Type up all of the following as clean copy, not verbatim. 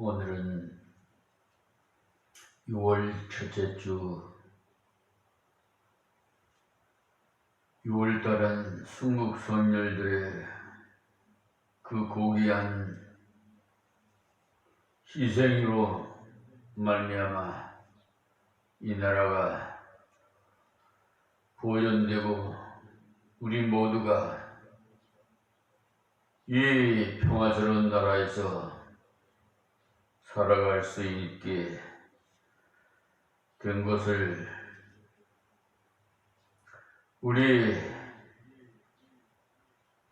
오늘은 6월 첫째 주 6월달은 순국선열들의 그 고귀한 희생으로 말미암아 이 나라가 보존되고 우리 모두가 이 평화스러운 나라에서 살아갈 수 있게 된 것을 우리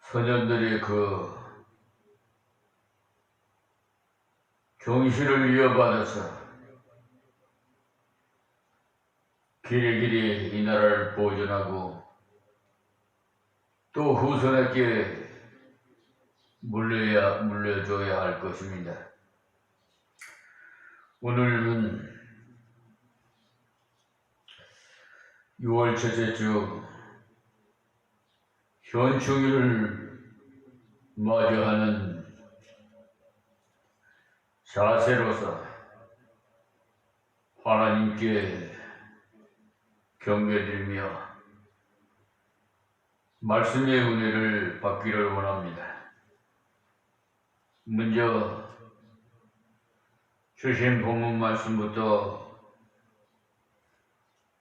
선현들의 그 경시를 이어받아서 길이길이 이 나라를 보존하고 또 후손에게 물려줘야 할 것입니다. 오늘은 6월 첫째 주 현충일을 맞이하는 자세로서 하나님께 경배드리며 말씀의 은혜를 받기를 원합니다. 먼저 주신 본문 말씀부터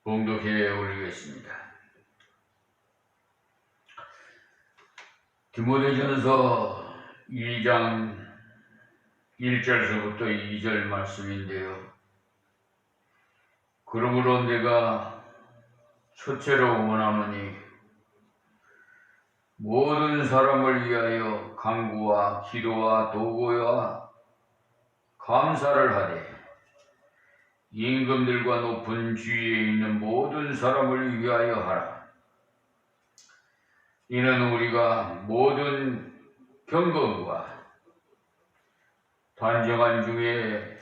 봉독해 올리겠습니다. 디모데전서 2장 1절서부터 2절 말씀인데요. 그러므로 내가 첫째로 원하노니 모든 사람을 위하여 간구와 기도와 도구와 감사를 하되 임금들과 높은 지위에 있는 모든 사람을 위하여 하라. 이는 우리가 모든 경건과 단정한 중에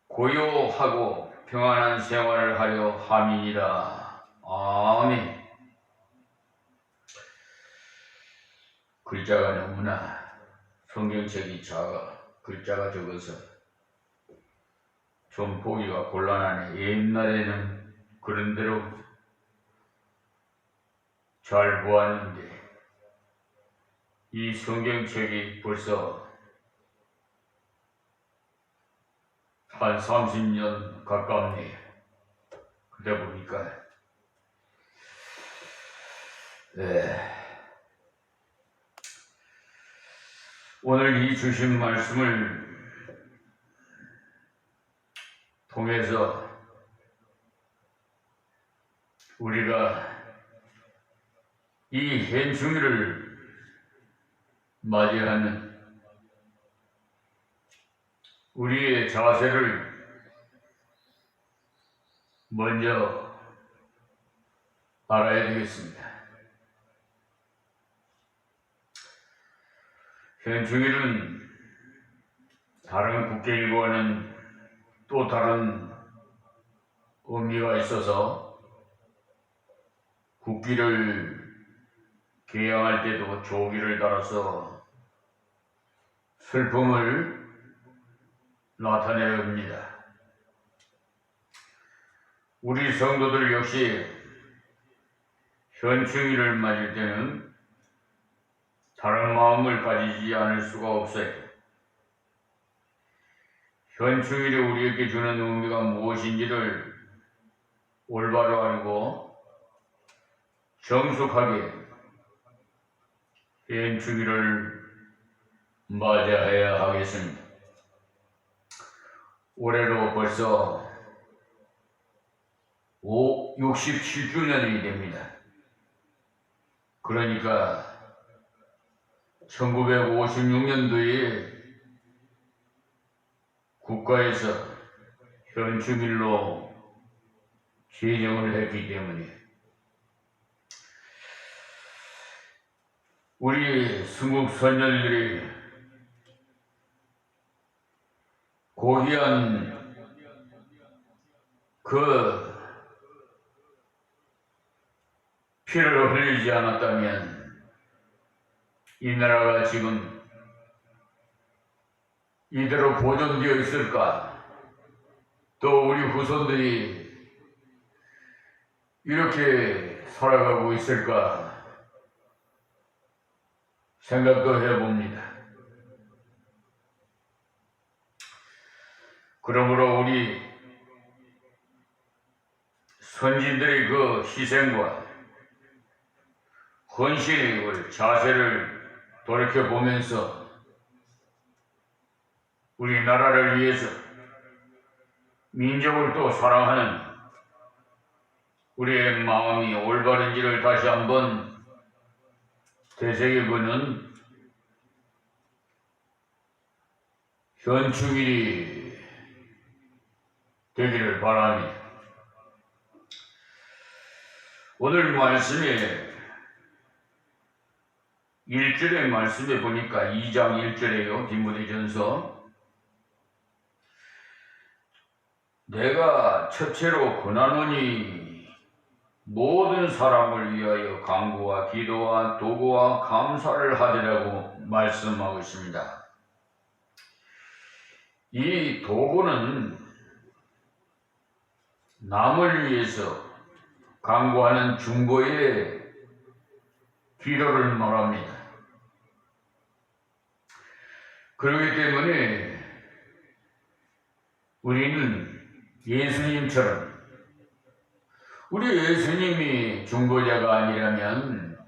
고요하고 평안한 생활을 하려 함이니라. 아멘. 글자가 너무나 성경책이 작아 글자가 적어서 좀 보기가 곤란하네. 옛날에는 그런대로 잘 보았는데 이 성경책이 벌써 한 30년 가깝네요. 그러다 보니까 오늘 이 주신 말씀을 통해서 우리가 이 현충일을 맞이하는 우리의 자세를 먼저 알아야 되겠습니다. 현충일은 다른 국계일과는 또 다른 의미가 있어서 국기를 개양할 때도 조기를 달아서 슬픔을 나타내옵니다. 우리 성도들 역시 현충일을 맞을 때는 다른 마음을 가지지 않을 수가 없어요. 현충일이 우리에게 주는 의미가 무엇인지를 올바로 알고 정숙하게 현충일을 맞이해야 하겠습니다. 올해로 벌써 67주년이 됩니다. 그러니까 1956년도에 국가에서 현충일로 제정을 했기 때문에 우리 순국선열들이 고귀한 그 피를 흘리지 않았다면 이 나라가 지금 이대로 보존되어 있을까? 또 우리 후손들이 이렇게 살아가고 있을까? 생각도 해봅니다. 그러므로 우리 선진들의 그 희생과 헌신의 자세를 돌이켜보면서 우리나라를 위해서 민족을 또 사랑하는 우리의 마음이 올바른지를 다시 한번 되새겨보는 현충일이 되기를 바랍니다. 오늘 말씀에 1절의 말씀에 보니까 2장 1절에요. 디모데전서 내가 첫째로 권하노니 모든 사람을 위하여 간구와 기도와 도구와 감사를 하리라고 말씀하고 있습니다. 이 도구는 남을 위해서 간구하는 중보의 기도를 말합니다. 그렇기 때문에 우리는 예수님처럼 우리 예수님이 중보자가 아니라면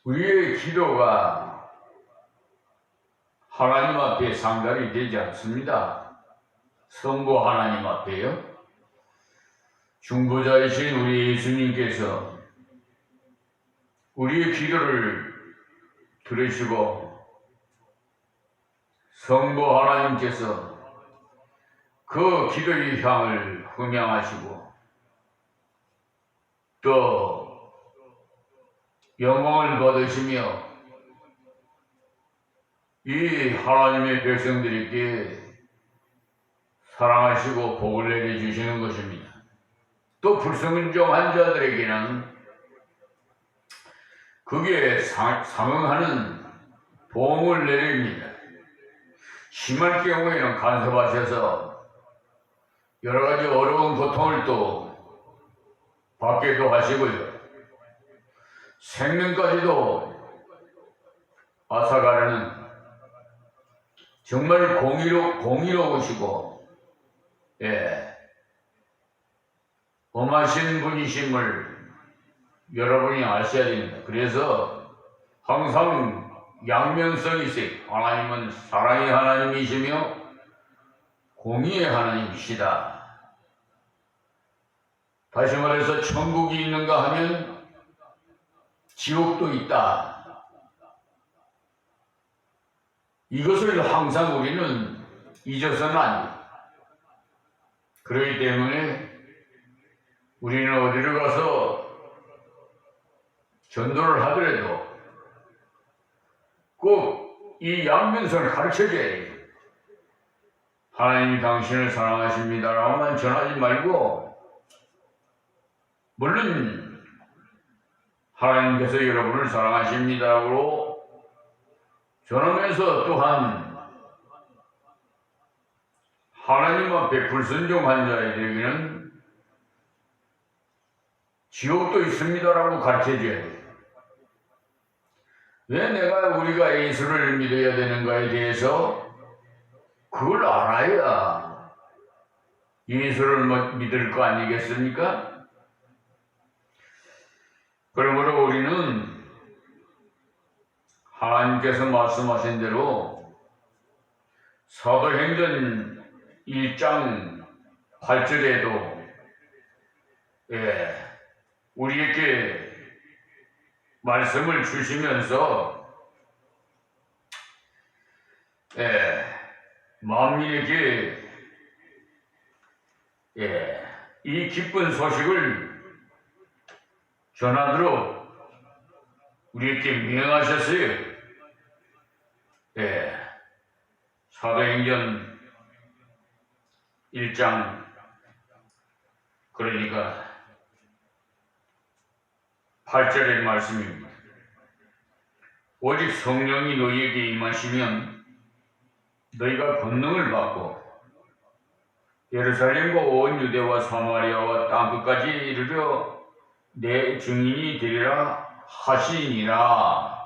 우리의 기도가 하나님 앞에 상달이 되지 않습니다. 성부 하나님 앞에요. 중보자이신 우리 예수님께서 우리의 기도를 들으시고 성부 하나님께서 그 기도의 향을 흠양하시고 또 영광을 받으시며 이 하나님의 백성들에게 사랑하시고 복을 내려주시는 것입니다. 또 불순종한 자들에게는 그게 상응하는 보응을 내립니다. 심할 경우에는 간섭하셔서 여러 가지 어려운 고통을 또 받기도 하시고요. 생명까지도 앗아가려는 정말 공의로우시고 엄하신 분이심을 여러분이 아셔야 됩니다. 그래서 항상 양면성이 있어요. 하나님은 사랑의 하나님이시며 공의의 하나님이시다. 다시 말해서 천국이 있는가 하면 지옥도 있다. 이것을 항상 우리는 잊어서는 안 돼요. 그렇기 때문에 우리는 어디를 가서 전도를 하더라도 꼭 이 양면성을 가르쳐줘야 해요. 하나님이 당신을 사랑하십니다라고만 전하지 말고, 물론 하나님께서 여러분을 사랑하십니다라고 전하면서 또한 하나님 앞에 불순종한 자에게는 지옥도 있습니다라고 가르쳐줘야 해요. 왜 우리가 예수를 믿어야 되는가에 대해서 그걸 알아야 예수를 믿을 거 아니겠습니까? 그러므로 우리는 하나님께서 말씀하신 대로 사도행전 1장 8절에도 우리에게 말씀을 주시면서 만민에게 이 기쁜 소식을 전하도록 우리에게 명하셨어요. 사도행전 1장 그러니까 8절의 말씀입니다. 오직 성령이 너희에게 임하시면 너희가 권능을 받고 예루살렘과 온 유대와 사마리아와 땅끝까지 이르러 내 증인이 되리라 하시니라.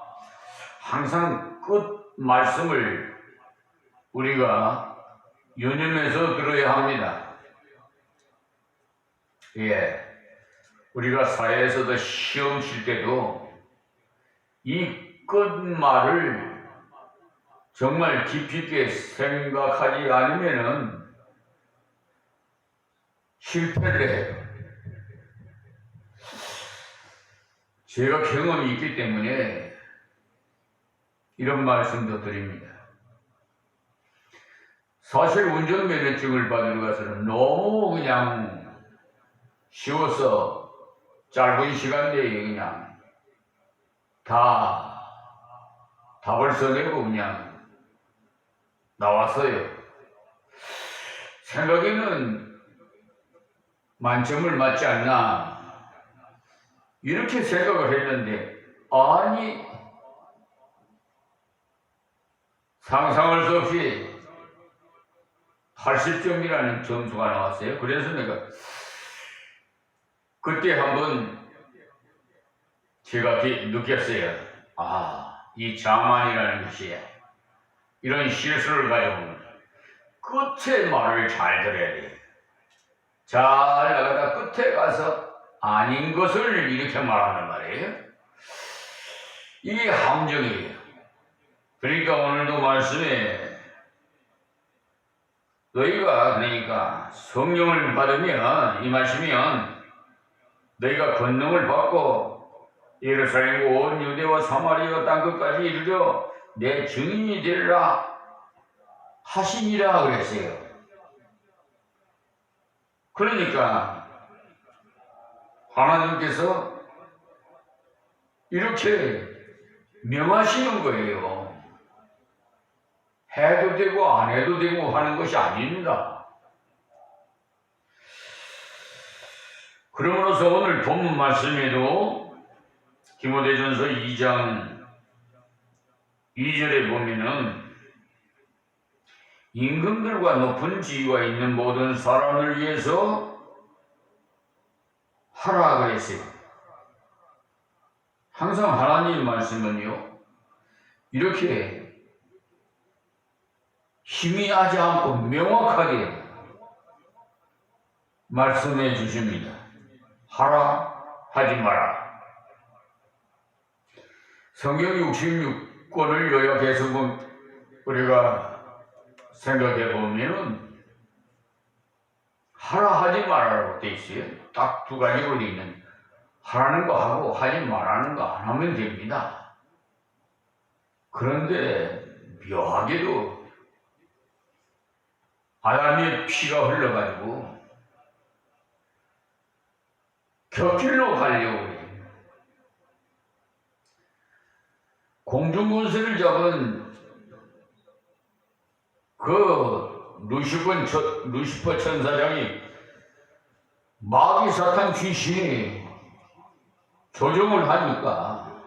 항상 끝 말씀을 우리가 유념해서 들어야 합니다. 예, 우리가 사회에서도 시험 칠 때도 이 끝말을 정말 깊이 있게 생각하지 않으면은 실패를 해요. 제가 경험이 있기 때문에 이런 말씀도 드립니다. 사실 운전면허증을 받으러 가서는 너무 그냥 쉬워서 짧은 시간 내에 그냥 다 답을 써내고 그냥 나왔어요. 생각에는 만점을 맞지 않나 이렇게 생각을 했는데 아니 상상할 수 없이 80점이라는 점수가 나왔어요. 그래서 내가 그때 한번 제가 느꼈어요. 이 자만이라는 것이 이런 실수를 가져오면 끝에 말을 잘 들어야 돼요. 잘 나가다 끝에 가서 아닌 것을 이렇게 말하는 말이에요. 이게 함정이에요. 그러니까 오늘도 말씀에 너희가 그러니까 성령을 받으면 임하시면 너희가 권능을 받고 예루살렘과 온 유대와 사마리아 땅끝까지 이르러 내 증인이 되리라 하시니라 그랬어요. 그러니까 하나님께서 이렇게 명하시는 거예요. 해도 되고 안 해도 되고 하는 것이 아닙니다. 그러므로서 오늘 본문 말씀에도 디모데전서 2장 2절에 보면은 임금들과 높은 지위가 있는 모든 사람을 위해서 하라 그랬어요. 항상 하나님 말씀은요 이렇게 희미하지 않고 명확하게 말씀해 주십니다. 하라 하지 마라. 성경 66권을 요약해서 우리가 생각해 보면 하라 하지 마라라고 돼 있어요. 딱 두 가지로 돼 있는 하라는 거 하고 하지 말라는 거 안 하면 됩니다. 그런데 묘하게도 아담의 피가 흘러가지고 곁길로 가려고 해요. 공중군세를 잡은 그 루시퍼 천사장이 마귀 사탄 귀신이 조종을 하니까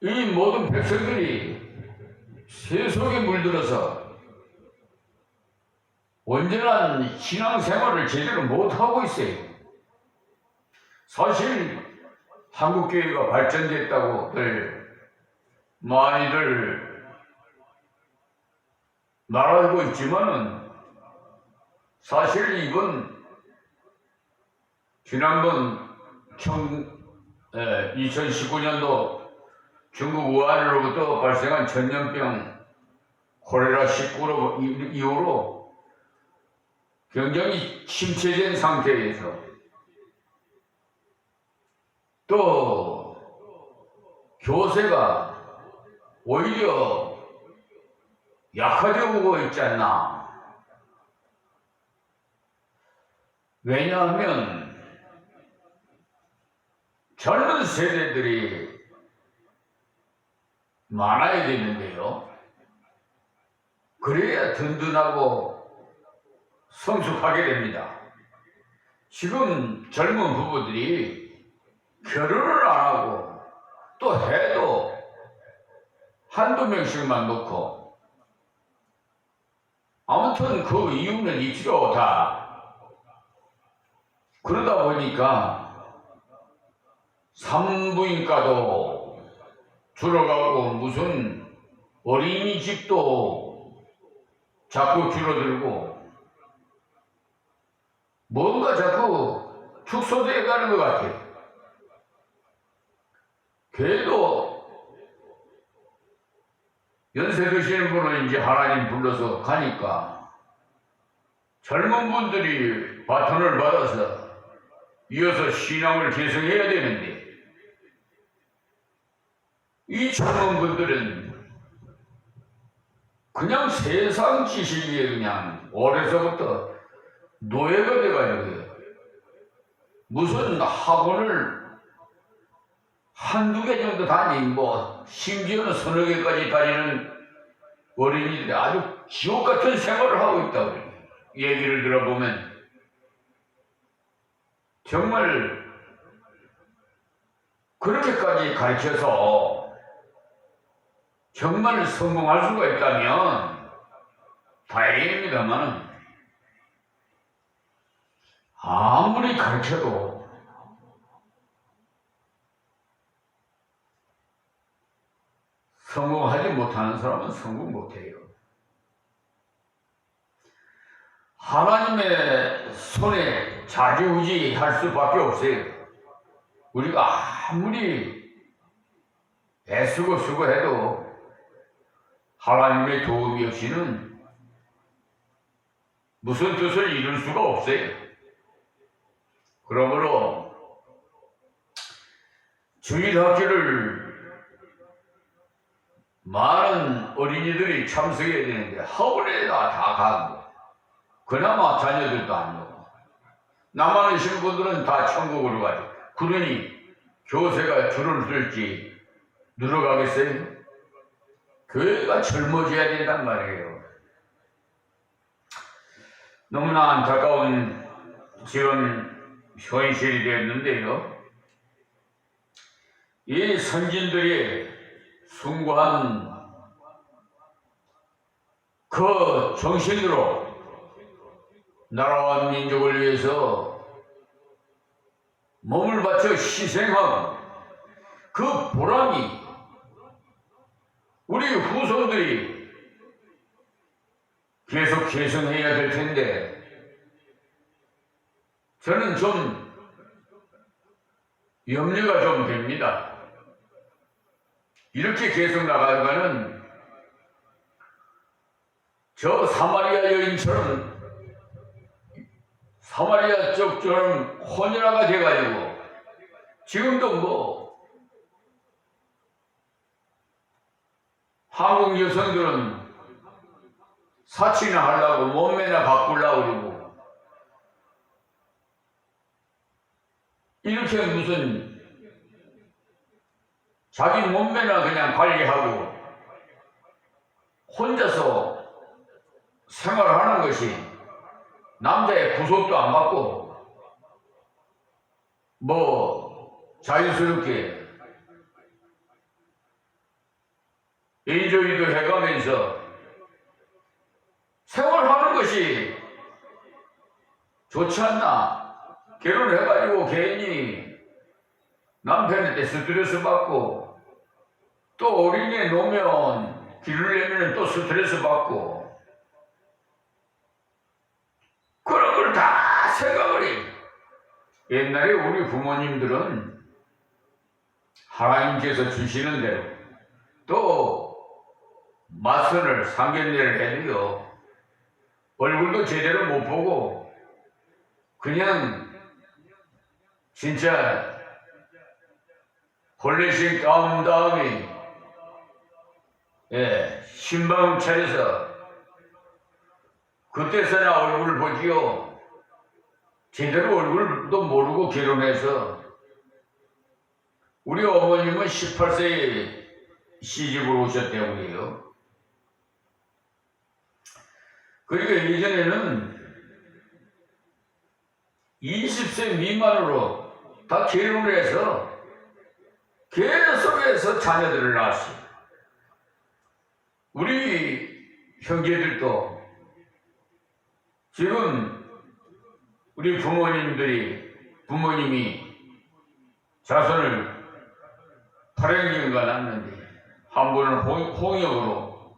이 모든 백성들이 세속에 물들어서 온전한 신앙생활을 제대로 못하고 있어요. 사실 한국교회가 발전됐다고들 많이들 말하고 있지만은 사실 이건 지난번 2019년도 중국 우한으로부터 발생한 전염병 콜레라19 이후로 굉장히 침체된 상태에서 또 교세가 오히려 약화되고 있지 않나. 왜냐하면 젊은 세대들이 많아야 되는데요. 그래야 든든하고 성숙하게 됩니다. 지금 젊은 부부들이 결혼을 안 하고 또 해도 한두 명씩만 놓고 아무튼 그 이유는 있죠 다. 그러다 보니까 산부인과도 줄어가고 무슨 어린이집도 자꾸 줄어들고 뭔가 자꾸 축소되어 가는 것 같아요. 그래도 연세 드시는 분은 이제 하나님 불러서 가니까 젊은 분들이 바톤을 받아서 이어서 신앙을 계승해야 되는데 이 젊은 분들은 그냥 세상 지식에 그냥 어려서부터 노예가 돼가지고 무슨 학원을 한두 개 정도 다니고 심지어는 서너 개까지 다니는 어린이들이 아주 지옥 같은 생활을 하고 있다고 그래요. 얘기를 들어보면 정말 그렇게까지 가르쳐서 정말 성공할 수가 있다면 다행입니다만 아무리 가르쳐도 성공하지 못하는 사람은 성공 못해요. 하나님의 손에 좌지우지 할 수밖에 없어요. 우리가 아무리 애쓰고 수고해도 하나님의 도움이 없이는 무슨 뜻을 이룰 수가 없어요. 그러므로 주일학교를 많은 어린이들이 참석해야 되는데 학원에다 다 가고 그나마 자녀들도 안 오고 남아는 신부들은 다 천국으로 가죠. 그러니 교세가 줄을 설지 늘어가겠어요? 교회가 젊어져야 된단 말이에요. 너무나 안타까운 지금 현실이 되었는데요. 이 선진들이 숭고한 그 정신으로 나라와 민족을 위해서 몸을 바쳐 희생하고 그 보람이 우리 후손들이 계속 계승해야 될 텐데 저는 좀 염려가 좀 됩니다. 이렇게 계속 나가가는 저 사마리아 여인처럼 사마리아 쪽처럼 혼혈아가 돼가지고 지금도 뭐 한국 여성들은 사치나 하려고 몸매나 바꾸려고 그러고 이렇게 무슨 자기 몸매나 그냥 관리하고 혼자서 생활하는 것이 남자의 구속도 안 받고 뭐 자연스럽게 엔조이도 해가면서 생활하는 것이 좋지 않나? 결혼해가지고 괜히 남편한테 스트레스 받고 또 어린이에 놓으면 길을 내면 또 스트레스 받고 그런 걸 다 생각을 해. 옛날에 우리 부모님들은 하나님께서 주시는 대로 또 맞선을 상견례를 해도요 얼굴도 제대로 못 보고 그냥 진짜 홀레식 다운 다음에 신방 차려서 그때서야 얼굴을 보지요. 제대로 얼굴도 모르고 결혼해서 우리 어머님은 18세에 시집을 오셨대요. 그래요. 그러니까 예전에는 20세 미만으로 다 결혼을 해서 계속해서 자녀들을 낳았어요. 우리 형제들도 지금 우리 부모님이 자손을 800명가 낳는데 한 분은 홍역으로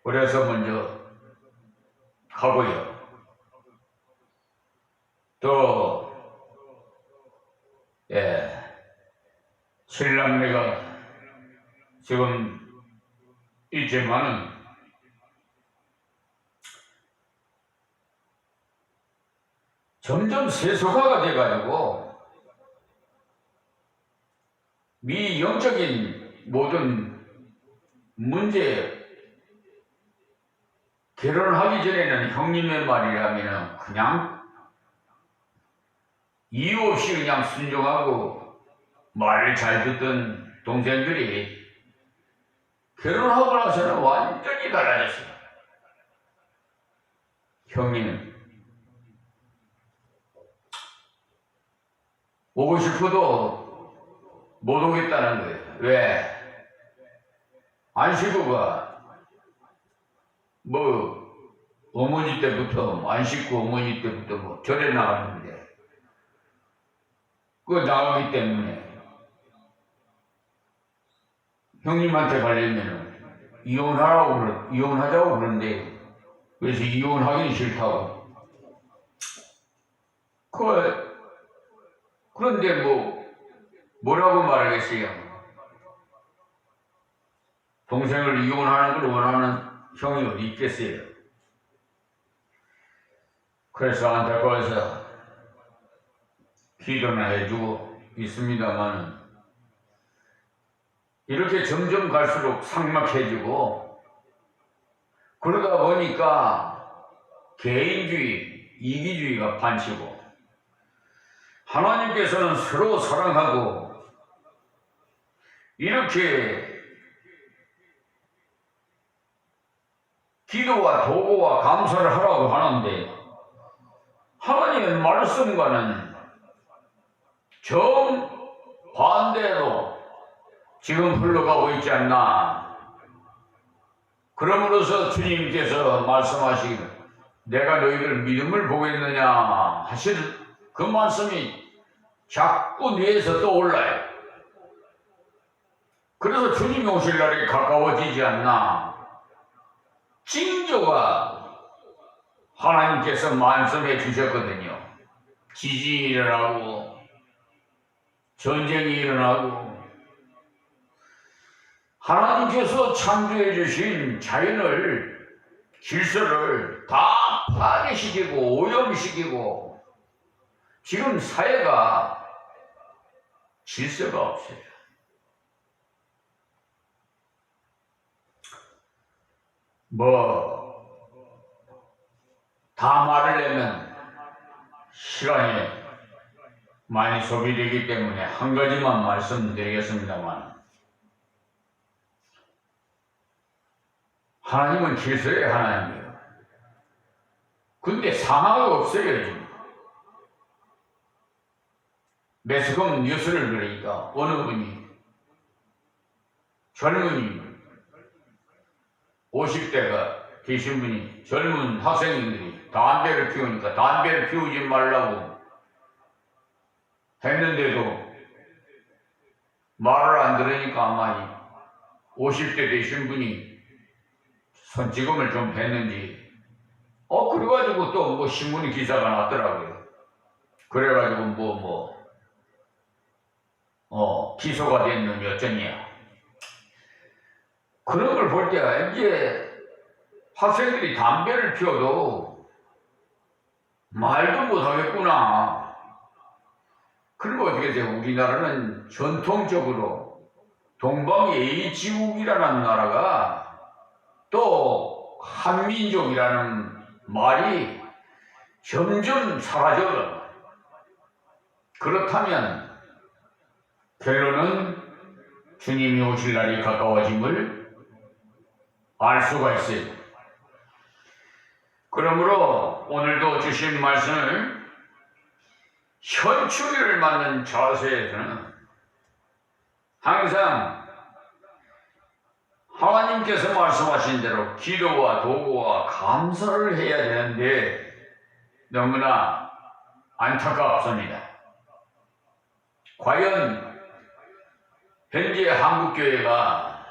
그래서 먼저 가고요. 또 칠남매가 지금 있지만은 점점 세속화가 돼가지고 미영적인 모든 문제, 결혼하기 전에는 형님의 말이라면 그냥 이유 없이 그냥 순종하고 말을 잘 듣던 동생들이 결혼하고 나서는 완전히 달라졌어요. 형님 오고 싶어도 못 오겠다는 거예요. 왜? 안식구가 어머니 때부터 안식구 어머니 때부터 절에 나갔는데 그거 나가기 때문에 형님한테 가려면 이혼하자고 그러는데 그래서 이혼하기 싫다고. 그런데 뭐라고 말하겠어요? 동생을 이혼하는 걸 원하는 형이 어디 있겠어요? 그래서 안타까워서 기도나 해주고 있습니다만 이렇게 점점 갈수록 삭막해지고 그러다 보니까 개인주의, 이기주의가 판치고 하나님께서는 서로 사랑하고 이렇게 기도와 도구와 감사를 하라고 하는데 하나님의 말씀과는 정반대로 지금 흘러가고 있지 않나. 그러므로서 주님께서 말씀하시기를 내가 너희들 믿음을 보겠느냐 하실 그 말씀이 자꾸 뇌에서 떠올라요. 그래서 주님이 오실 날이 가까워지지 않나. 징조가 하나님께서 말씀해 주셨거든요. 지진이 일어나고 전쟁이 일어나고 하나님께서 창조해 주신 자연을 질서를 다 파괴시키고 오염시키고 지금 사회가 질서가 없어요. 다 말하려면 시간이 많이 소비되기 때문에 한 가지만 말씀드리겠습니다만 하나님은 질서의 하나님이에요. 근데 상하가 없어요. 지금 매스컴 뉴스를 들으니까 어느 분이 젊은이 50대가 계신 분이 젊은 학생들이 담배를 피우니까 담배를 피우지 말라고 했는데도 말을 안 들으니까 아마 50대 되신 분이 손찌검을 좀 했는지 그래가지고 또 신문 기사가 났더라고요. 그래가지고 기소가 됐느니 어쩌냐. 그런 걸 볼 때가 이제 학생들이 담배를 피워도 말도 못하겠구나. 그리고 어떻게 돼요? 우리나라는 전통적으로 동방예의지국이라는 나라가 또 한민족이라는 말이 점점 사라져요. 그렇다면 결론은 주님이 오실 날이 가까워짐을 알 수가 있어요. 그러므로 오늘도 주신 말씀을 현충일을 맞는 자세에서는 항상 하나님께서 말씀하신 대로 기도와 도구와 감사를 해야 되는데 너무나 안타깝습니다. 과연 현재 한국교회가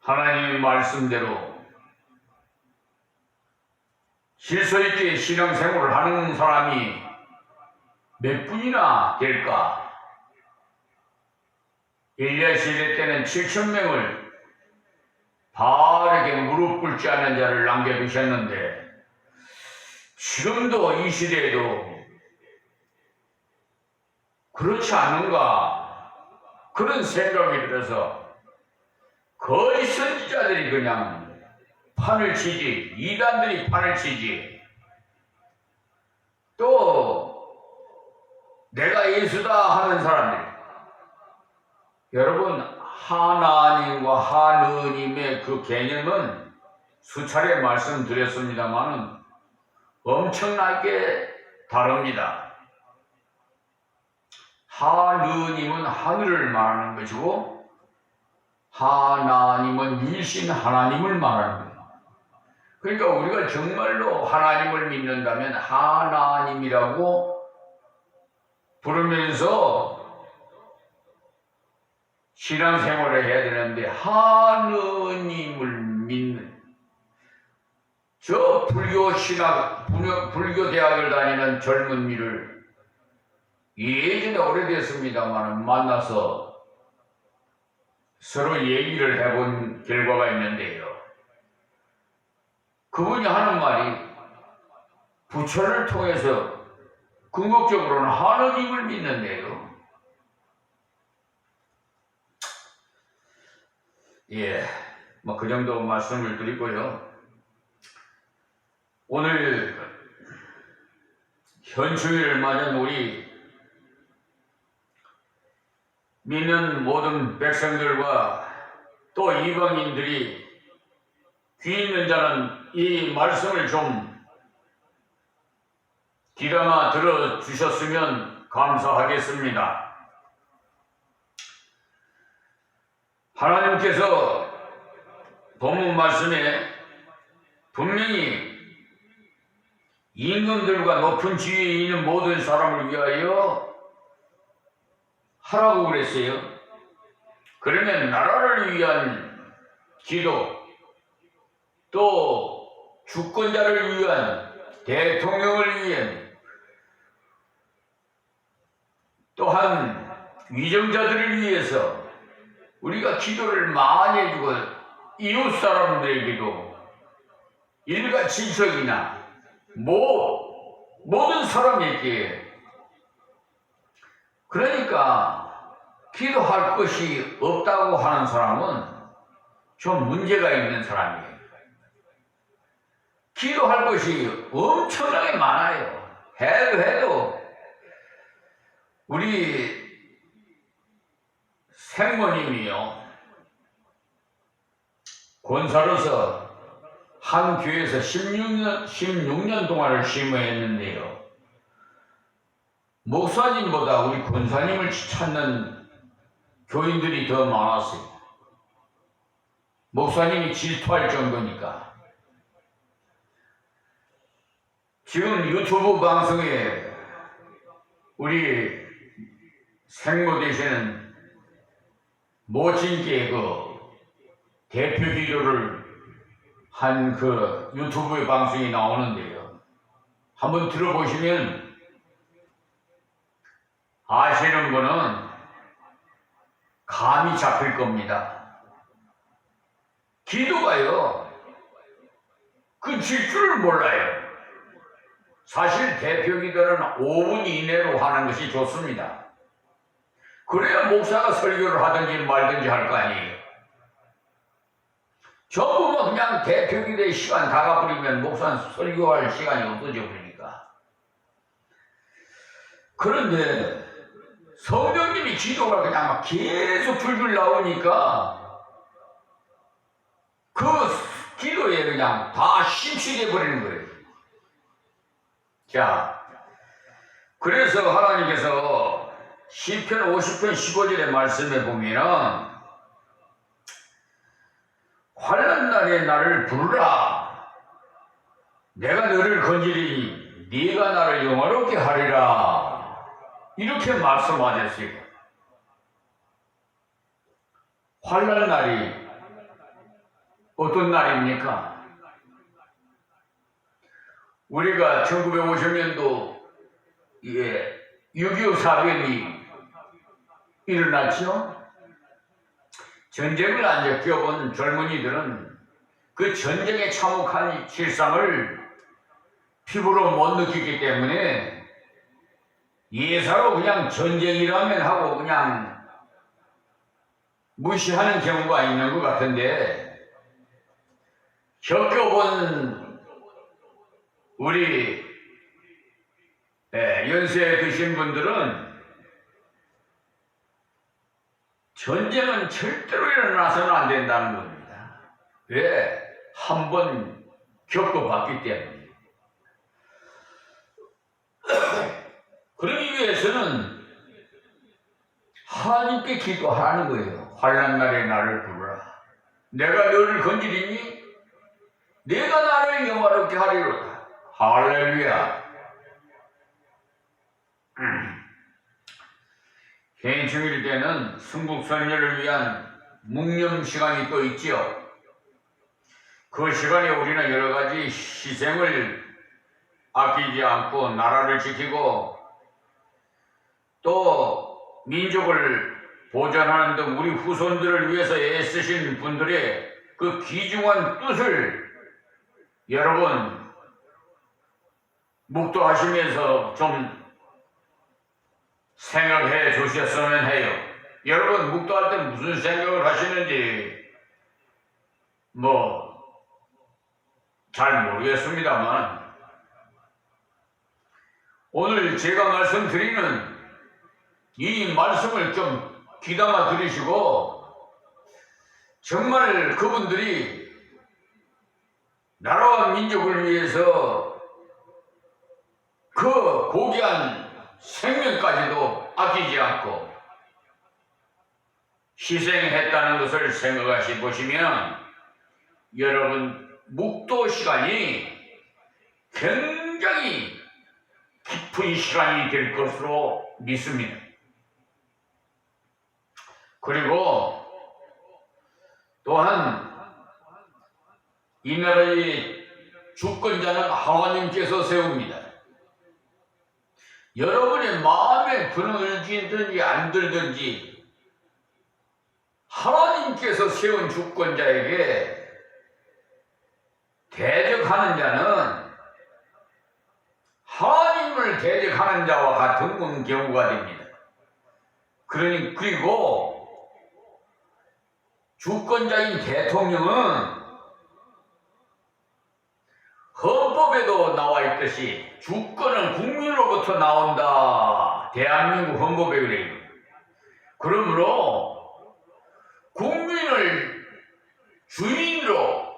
하나님의 말씀대로 질서 있게 신앙생활을 하는 사람이 몇 분이나 될까? 엘리야 시대 때는 7,000명을 바르게 무릎 꿇지 않는 자를 남겨두셨는데 지금도 이 시대에도 그렇지 않은가 그런 생각이 들어서 거의 선지자들이 그냥 판을 치지, 이단들이 판을 치지, 또 내가 예수다 하는 사람들, 여러분 하나님과 하느님의 그 개념은 수차례 말씀드렸습니다만 엄청나게 다릅니다. 하느님은 하늘을 말하는 것이고 하나님은 일신 하나님을 말하는 거예요. 그러니까 우리가 정말로 하나님을 믿는다면 하나님이라고 부르면서 신앙생활을 해야 되는데 하느님을 믿는 저 불교 대학을 다니는 젊은이를 예전에 오래됐습니다만 만나서 서로 얘기를 해본 결과가 있는데요. 그분이 하는 말이 부처를 통해서 궁극적으로는 하느님을 믿는데요. 예, 뭐 그 정도 말씀을 드리고요. 오늘 현충일을 맞은 우리 믿는 모든 백성들과 또 이방인들이 귀 있는 자는 이 말씀을 좀 귀담아 들어주셨으면 감사하겠습니다. 하나님께서 본문 말씀에 분명히 임금들과 높은 지위에 있는 모든 사람을 위하여 하라고 그랬어요. 그러면 나라를 위한 기도, 또 주권자를 위한, 대통령을 위한, 또한 위정자들을 위해서 우리가 기도를 많이 해주고 이웃 사람들에게도 일가친척이나 모든 사람에게, 그러니까 기도할 것이 없다고 하는 사람은 좀 문제가 있는 사람이에요. 기도할 것이 엄청나게 많아요. 해도 우리 생모님이요, 권사로서 한 교회에서 16년 동안을 심어했는데요. 목사님보다 우리 권사님을 찾는 교인들이 더 많았어요. 목사님이 질투할 정도니까. 지금 유튜브 방송에 우리 생모 되시는 모친께 그 대표 기도를 한 그 유튜브 방송이 나오는데요. 한번 들어보시면 아시는 분은 감이 잡힐 겁니다. 기도가요, 끊질 줄을 몰라요. 사실 대표 기도는 5분 이내로 하는 것이 좋습니다. 그래야 목사가 설교를 하든지 말든지 할 거 아니에요. 전부 뭐 그냥 대표 기도의 시간 다 가버리면 목사는 설교할 시간이 없어져 버리니까. 그런데 성령님이 기도가 그냥 막 계속 줄줄 나오니까 그 기도에 그냥 다 심취돼 버리는 거예요. 자, 그래서 하나님께서 시편 50편 15절의 말씀에 보면은 환난 날에 나를 부르라. 내가 너를 건지리니 네가 나를 영화롭게 하리라. 이렇게 말씀하셨어요. 환난 날이 어떤 날입니까? 우리가 1950년도 6.25 사변이 일어났죠. 전쟁을 안 겪어본 젊은이들은 그 전쟁의 참혹한 실상을 피부로 못 느끼기 때문에 예사로 그냥 전쟁이라면 하고 그냥 무시하는 경우가 있는 것 같은데, 겪어본 우리 연세 드신 분들은 전쟁은 절대로 일어나서는 안 된다는 겁니다. 왜? 한번 겪어봤기 때문에. 그러기 위해서는 하나님께 기도하는 거예요. 환난 날에 나를 부르라. 내가 너를 건지리니 내가 나를 영화롭게 하리로다. 할렐루야. 개인 주일 때는 순국선열을 위한 묵념 시간이 또 있지요. 그 시간에 우리는 여러 가지 희생을 아끼지 않고 나라를 지키고 또 민족을 보존하는 등 우리 후손들을 위해서 애쓰신 분들의 그 귀중한 뜻을 여러분 묵도하시면서 좀 생각해 주셨으면 해요. 여러분 묵도할 때 무슨 생각을 하시는지 잘 모르겠습니다만, 오늘 제가 말씀드리는 이 말씀을 좀 귀담아 들으시고 정말 그분들이 나라와 민족을 위해서 그 고귀한 생명까지도 아끼지 않고 희생했다는 것을 생각하시 보시면 여러분 묵도 시간이 굉장히 깊은 시간이 될 것으로 믿습니다. 그리고 또한 이 나라의 주권자는 하나님께서 세웁니다. 여러분의 마음에 들든지 안 들든지 하나님께서 세운 주권자에게 대적하는 자는 하나님을 대적하는 자와 같은 경우가 됩니다. 그리고 주권자인 대통령은 헌법에도 나와 있듯이 주권은 국민으로부터 나온다. 대한민국 헌법에 그래요. 그러므로 국민을 주인으로